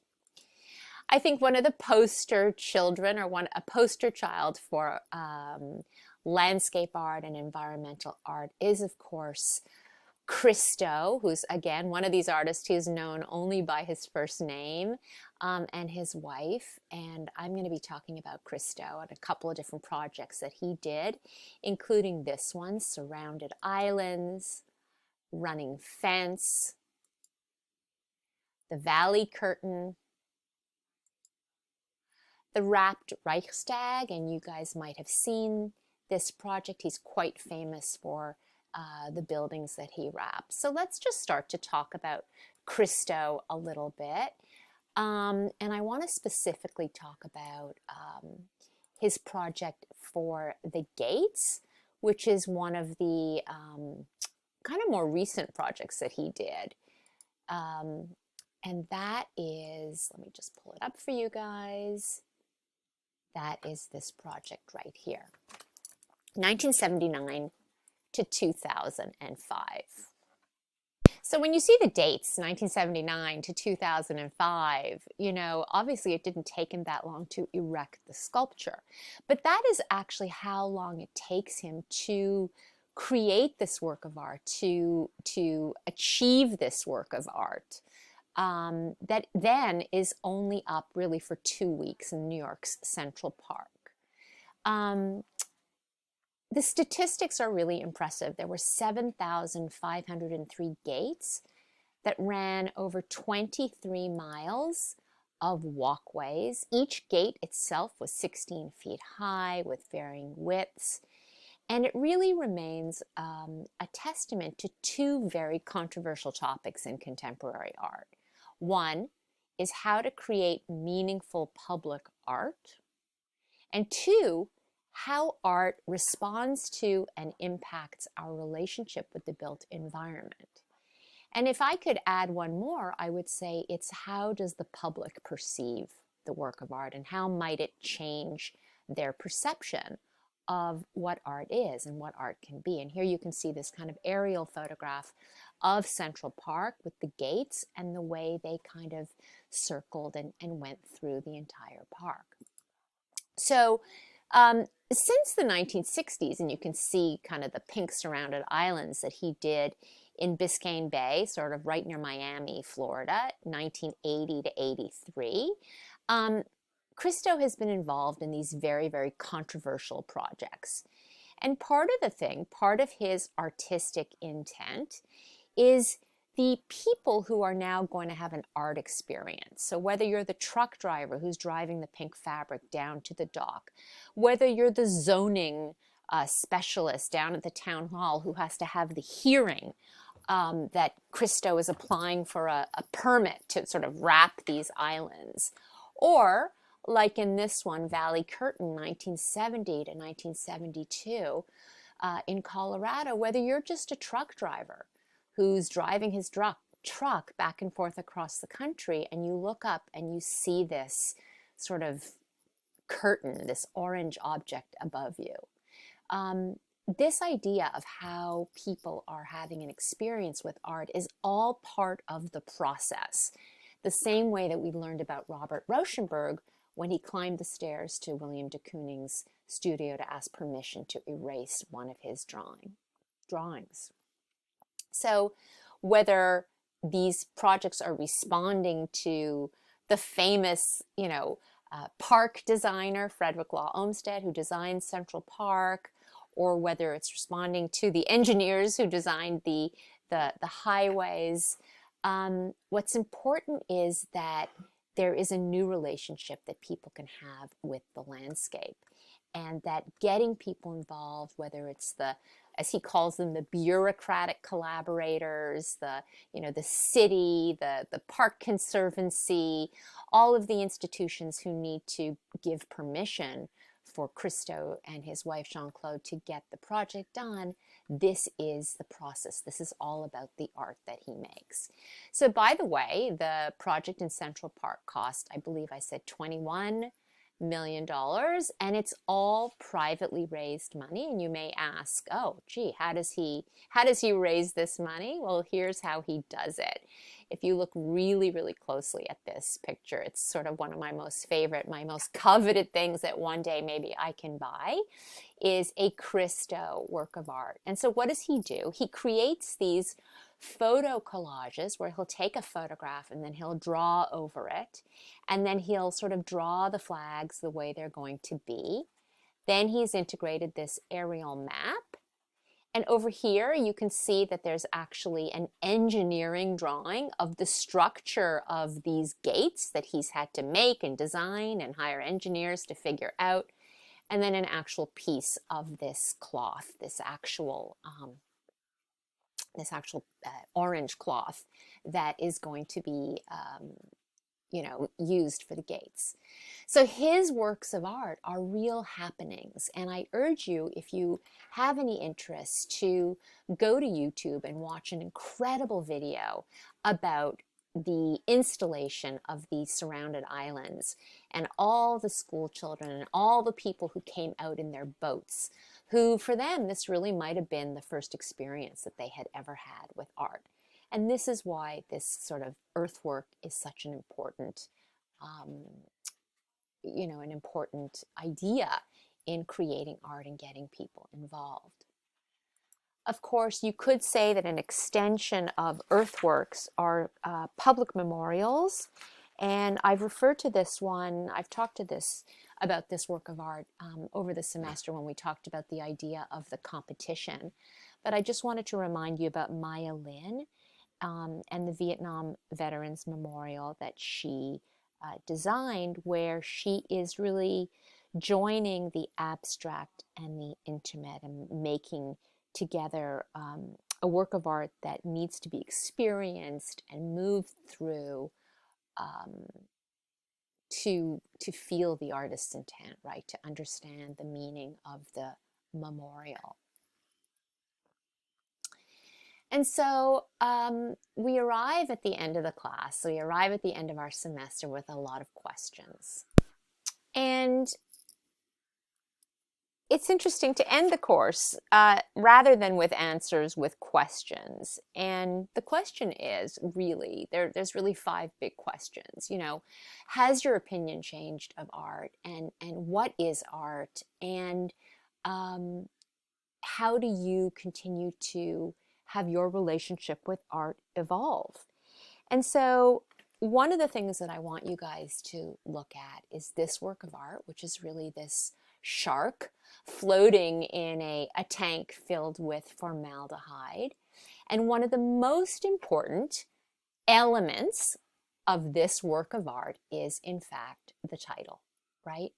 I think one of the poster children, or a poster child for landscape art and environmental art is, of course, Christo, who's, again, one of these artists who's known only by his first name, and his wife. And I'm going to be talking about Christo and a couple of different projects that he did, including this one, Surrounded Islands, Running Fence, the Valley Curtain, the Wrapped Reichstag, and you guys might have seen this project. He's quite famous for the buildings that he wraps. So let's just start to talk about Christo a little bit. And I want to specifically talk about his project for the gates, which is one of the kind of more recent projects that he did. And that is, let me just pull it up for you guys. That is this project right here, 1979 to 2005. So when you see the dates, 1979 to 2005, you know, obviously it didn't take him that long to erect the sculpture, but that is actually how long it takes him to create this work of art, to achieve this work of art. That then is only up really for 2 weeks in New York's Central Park. The statistics are really impressive. There were 7,503 gates that ran over 23 miles of walkways. Each gate itself was 16 feet high with varying widths. And it really remains a testament to two very controversial topics in contemporary art. One is how to create meaningful public art, and two, how art responds to and impacts our relationship with the built environment. And if I could add one more, I would say it's how does the public perceive the work of art, and how might it change their perception of what art is and what art can be. And here you can see this kind of aerial photograph of Central Park with the gates and the way they kind of circled and went through the entire park. So since the 1960s, and you can see kind of the pink surrounded islands that he did in Biscayne Bay, sort of right near Miami, Florida, 1980 to 83, Christo has been involved in these very, very controversial projects. And part of his artistic intent is the people who are now going to have an art experience. So whether you're the truck driver who's driving the pink fabric down to the dock, whether you're the zoning specialist down at the town hall who has to have the hearing that Christo is applying for a permit to sort of wrap these islands, or like in this one, Valley Curtain, 1970 to 1972, in Colorado, whether you're just a truck driver who's driving his truck back and forth across the country, and you look up and you see this sort of curtain, this orange object above you. This idea of how people are having an experience with art is all part of the process. The same way that we learned about Robert Rauschenberg when he climbed the stairs to William de Kooning's studio to ask permission to erase one of his drawings. So whether these projects are responding to the famous, park designer, Frederick Law Olmsted, who designed Central Park, or whether it's responding to the engineers who designed the highways, what's important is that there is a new relationship that people can have with the landscape, and that getting people involved, whether it's the, as he calls them, the bureaucratic collaborators, the city, the Park Conservancy, all of the institutions who need to give permission for Christo and his wife Jean-Claude to get the project done, this is the process. This is all about the art that he makes. So by the way, the project in Central Park cost, I believe I said $21 million, and it's all privately raised money. And you may ask, oh gee, how does he raise this money? Well, here's how he does it. If you look really, really closely at this picture, it's sort of one of my most favorite, my most coveted things that one day maybe I can buy, is a Christo work of art. And so what does he do? He creates these photo collages where he'll take a photograph and then he'll draw over it, and then he'll sort of draw the flags the way they're going to be. Then he's integrated this aerial map. And over here, you can see that there's actually an engineering drawing of the structure of these gates that he's had to make and design and hire engineers to figure out. And then an actual piece of this cloth, this actual orange cloth that is going to be used for the gates. So his works of art are real happenings, and I urge you, if you have any interest, to go to YouTube and watch an incredible video about the installation of these surrounded islands and all the school children and all the people who came out in their boats, who for them this really might have been the first experience that they had ever had with art. And this is why this sort of earthwork is such an important, an important idea in creating art and getting people involved. Of course, you could say that an extension of earthworks are public memorials. And I've referred to this one, I've talked about this work of art over the semester when we talked about the idea of the competition. But I just wanted to remind you about Maya Lin and the Vietnam Veterans Memorial that she designed, where she is really joining the abstract and the intimate and making together a work of art that needs to be experienced and moved through to feel the artist's intent, right? To understand the meaning of the memorial. And so we arrive at the end of the class, so we arrive at the end of our semester with a lot of questions. And it's interesting to end the course rather than with answers, with questions. And the question is really, there's really 5 big questions. You know, has your opinion changed of art? And what is art? And how do you continue to have your relationship with art evolve? And so one of the things that I want you guys to look at is this work of art, which is really this shark floating in a tank filled with formaldehyde. And one of the most important elements of this work of art is, in fact, the title, right?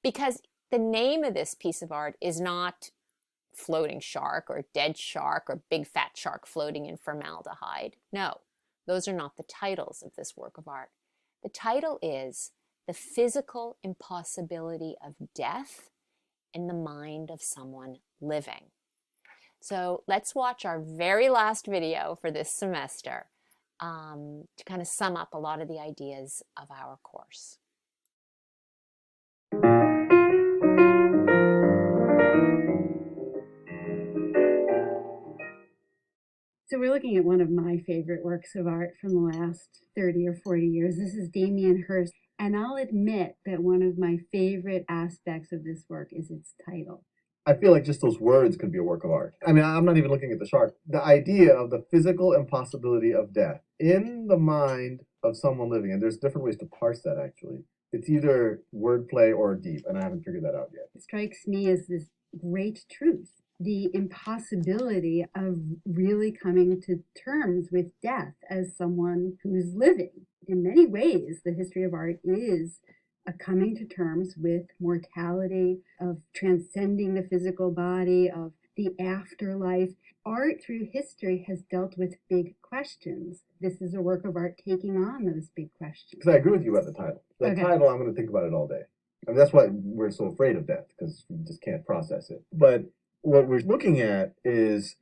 Because the name of this piece of art is not floating shark or dead shark or big fat shark floating in formaldehyde. No, those are not the titles of this work of art. The title is The Physical Impossibility of Death in the Mind of Someone Living. So let's watch our very last video for this semester to kind of sum up a lot of the ideas of our course. So we're looking at one of my favorite works of art from the last 30 or 40 years. This is Damien Hirst. And I'll admit that one of my favorite aspects of this work is its title. I feel like just those words could be a work of art. I mean, I'm not even looking at the shark. The idea of the physical impossibility of death in the mind of someone living, and there's different ways to parse that actually. It's either wordplay or deep, and I haven't figured that out yet. It strikes me as this great truth, the impossibility of really coming to terms with death as someone who's living. In many ways, the history of art is a coming to terms with mortality, of transcending the physical body, of the afterlife. Art through history has dealt with big questions. This is a work of art taking on those big questions. Because I agree with you about the title. The title, I'm going to think about it all day. I mean, that's why we're so afraid of death, because we just can't process it. But what we're looking at is,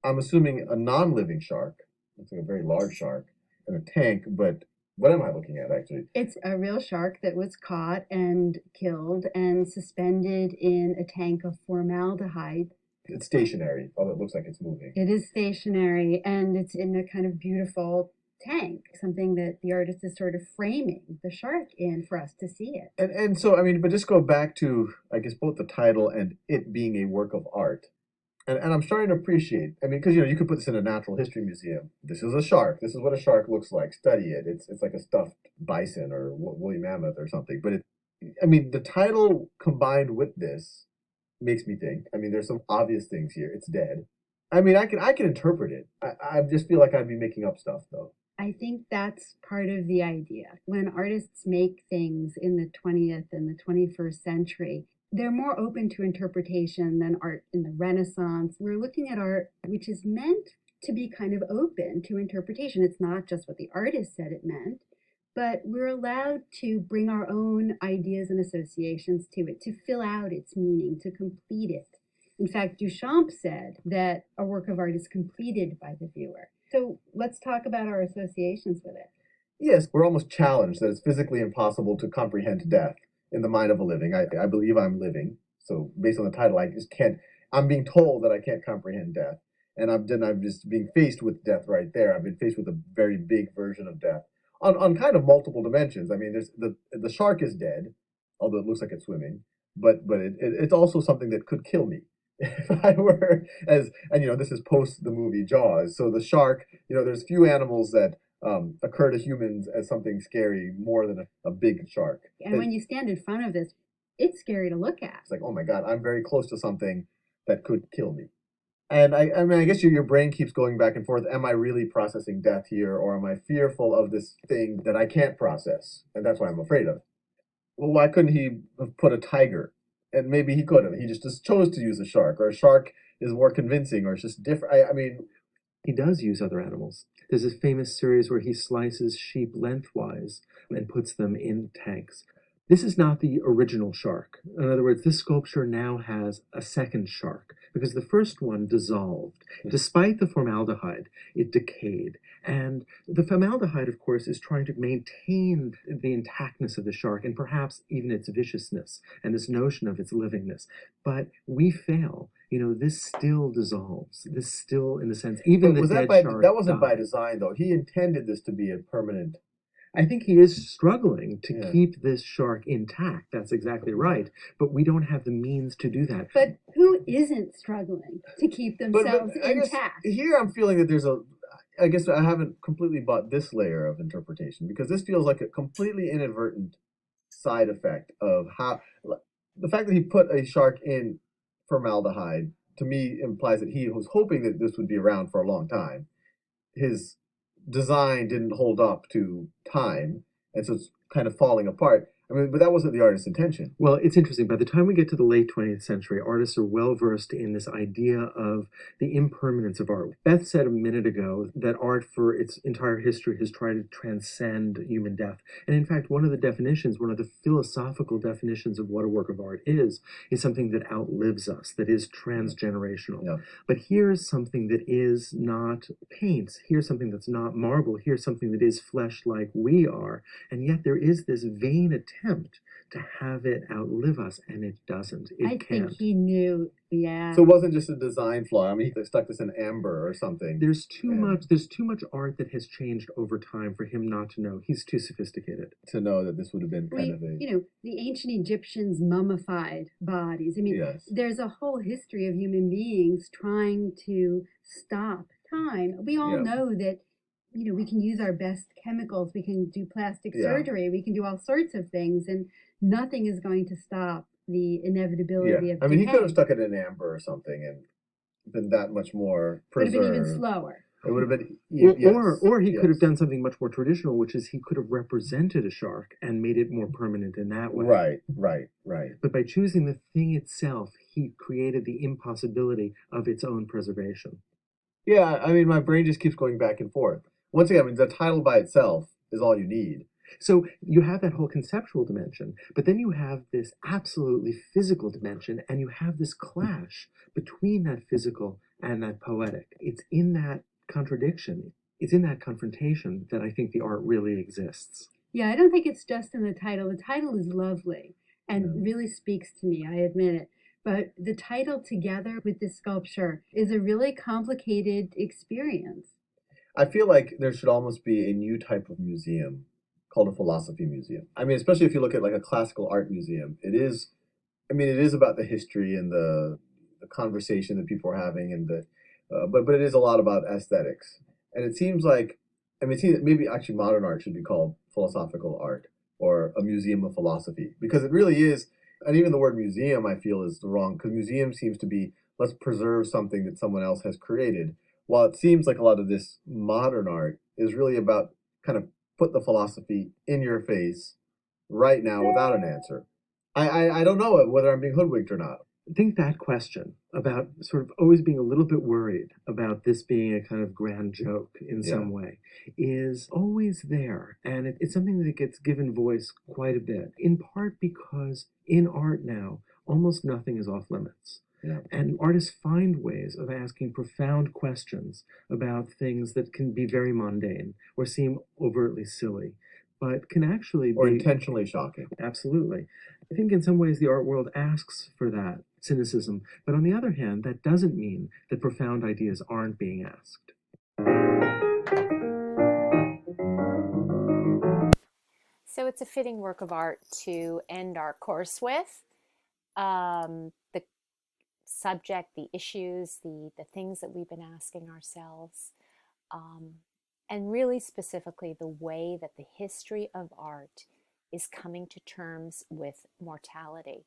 I'm assuming, a non-living shark. It's like a very large shark in a tank, but what am I looking at, actually? It's a real shark that was caught and killed and suspended in a tank of formaldehyde. It's stationary, although it looks like it's moving. It is stationary, and it's in a kind of beautiful tank, something that the artist is sort of framing the shark in for us to see it. And so, I mean, but just go back to, I guess, both the title and it being a work of art. And I'm starting to appreciate, I mean, because, you know, you could put this in a natural history museum. This is a shark. This is what a shark looks like. Study it. It's like a stuffed bison or woolly mammoth or something. But I mean, the title combined with this makes me think. I mean, there's some obvious things here. It's dead. I mean, I can interpret it. I just feel like I'd be making up stuff, though. I think that's part of the idea. When artists make things in the 20th and the 21st century, they're more open to interpretation than art in the Renaissance. We're looking at art which is meant to be kind of open to interpretation. It's not just what the artist said it meant, but we're allowed to bring our own ideas and associations to it, to fill out its meaning, to complete it. In fact, Duchamp said that a work of art is completed by the viewer. So let's talk about our associations with it. Yes, we're almost challenged that it's physically impossible to comprehend death in the mind of a living. I believe I'm living. So based on the title, I just can't, I'm being told that I can't comprehend death. And I'm just being faced with death right there. I've been faced with a very big version of death on kind of multiple dimensions. I mean, there's the shark is dead, although it looks like it's swimming, but it's also something that could kill me. If I were and you know, this is post the movie Jaws. So the shark, you know, there's few animals that occur to humans as something scary more than a big shark. And when you stand in front of this, it's scary to look at. It's like, oh my God, I'm very close to something that could kill me. And I mean, I guess your brain keeps going back and forth. Am I really processing death here, or am I fearful of this thing that I can't process, and that's why I'm afraid of? Well, why couldn't he have put a tiger? And maybe he could have. He just chose to use a shark, or a shark is more convincing, or it's just different. I mean, He does use other animals. There's a famous series where he slices sheep lengthwise and puts them in tanks. This is not the original shark. In other words, this sculpture now has a second shark because the first one dissolved. Despite the formaldehyde, it decayed. And the formaldehyde, of course, is trying to maintain the intactness of the shark and perhaps even its viciousness and this notion of its livingness. But we fail. This still dissolves. This still, in a sense, even but the dead shark that wasn't by dies. design, though. He intended this to be a permanent. I think he is struggling to Yeah. keep this shark intact. That's exactly right. But we don't have the means to do that. But who isn't struggling to keep themselves I guess intact? here I'm feeling that there's I guess I haven't completely bought this layer of interpretation because this feels like a completely inadvertent side effect of how the fact that he put a shark in formaldehyde to me implies that he was hoping that this would be around for a long time. His design didn't hold up to time, and so it's kind of falling apart. I mean, but that wasn't the artist's intention. Well, it's interesting. By the time we get to the late 20th century, artists are well versed in this idea of the impermanence of art. Beth said a minute ago that art for its entire history has tried to transcend human death. And in fact, one of the philosophical definitions of what a work of art is something that outlives us, that is transgenerational. Yeah. But here's something that is not paint. Here's something that's not marble. Here's something that is flesh like we are. And yet there is this vain attempt to have it outlive us, and it doesn't. It I can't. think he knew, yeah. So it wasn't just a design flaw. I mean, he stuck this in amber or something. There's too Yeah. much art that has changed over time for him not to know. He's too sophisticated. To know that this would have been kind of a The ancient Egyptians mummified bodies. I mean, yes. there's a whole history of human beings trying to stop time. We all Yeah. know that, we can use our best chemicals, we can do plastic Yeah. surgery, we can do all sorts of things, and nothing is going to stop the inevitability Yeah. of I mean, he could have decay. stuck it in amber or something and been that much more Would have preserved. been even slower. It would have been Or he could have yes. done something much more traditional, which is he could have represented a shark and made it more permanent in that way. Right. But by choosing the thing itself, he created the impossibility of its own preservation. Yeah, I mean, my brain just keeps going back and forth. Once again, I mean, the title by itself is all you need. So you have that whole conceptual dimension, but then you have this absolutely physical dimension, and you have this clash between that physical and that poetic. It's in that contradiction, it's in that confrontation that I think the art really exists. Yeah, I don't think it's just in the title. The title is lovely and Yeah. really speaks to me, I admit it. But the title together with this sculpture is a really complicated experience. I feel like there should almost be a new type of museum called a philosophy museum. I mean, especially if you look at like a classical art museum, it is about the history and the conversation that people are having, and but it is a lot about aesthetics. And it seems like, maybe actually modern art should be called philosophical art or a museum of philosophy, because it really is. And even the word museum, I feel, is wrong, because museum seems to be, let's preserve something that someone else has created. While it seems like a lot of this modern art is really about kind of put the philosophy in your face right now without an answer. I don't know whether I'm being hoodwinked or not. I think that question about sort of always being a little bit worried about this being a kind of grand joke in some way is always there. And it's something that gets given voice quite a bit, in part because in art now, almost nothing is off limits. Yeah. And artists find ways of asking profound questions about things that can be very mundane or seem overtly silly, but can actually Or be intentionally shocking. Absolutely. I think in some ways the art world asks for that cynicism, but on the other hand, that doesn't mean that profound ideas aren't being asked. So it's a fitting work of art to end our course with. The subject, the issues, the things that we've been asking ourselves, and really specifically the way that the history of art is coming to terms with mortality.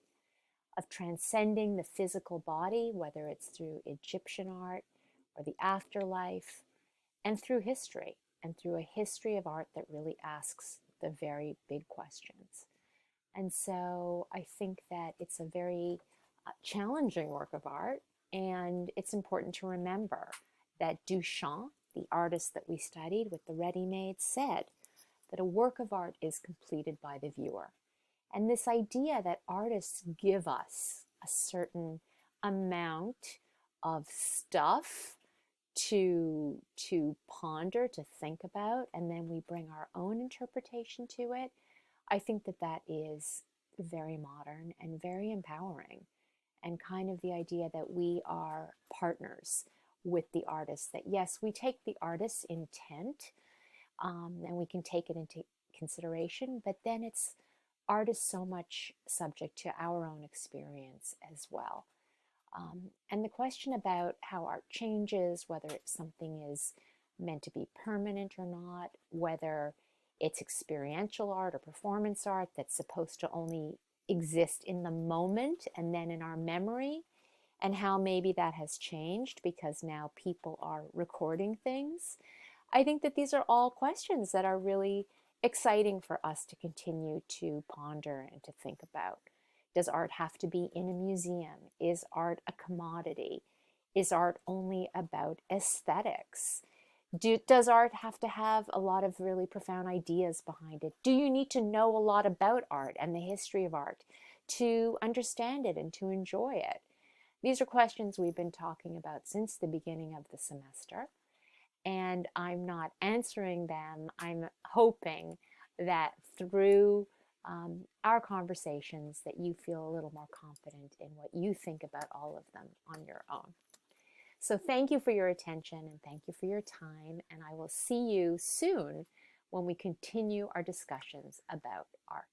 of transcending the physical body, whether it's through Egyptian art or the afterlife, and through history, and through a history of art that really asks the very big questions. And so I think that it's a very challenging work of art, and it's important to remember that Duchamp, the artist that we studied with the ready-made, said that a work of art is completed by the viewer. And this idea that artists give us a certain amount of stuff to ponder, to think about, and then we bring our own interpretation to it, I think that that is very modern and very empowering, and kind of the idea that we are partners with the artist, that yes, we take the artist's intent and we can take it into consideration, but then it's art is so much subject to our own experience as well. And the question about how art changes, whether something is meant to be permanent or not, whether it's experiential art or performance art that's supposed to only exist in the moment and then in our memory, and how maybe that has changed because now people are recording things. I think that these are all questions that are really exciting for us to continue to ponder and to think about. Does art have to be in a museum? Is art a commodity? Is art only about aesthetics? Does art have to have a lot of really profound ideas behind it? Do you need to know a lot about art and the history of art to understand it and to enjoy it? These are questions we've been talking about since the beginning of the semester, and I'm not answering them. I'm hoping that through our conversations that you feel a little more confident in what you think about all of them on your own. So thank you for your attention and thank you for your time, and I will see you soon when we continue our discussions about art.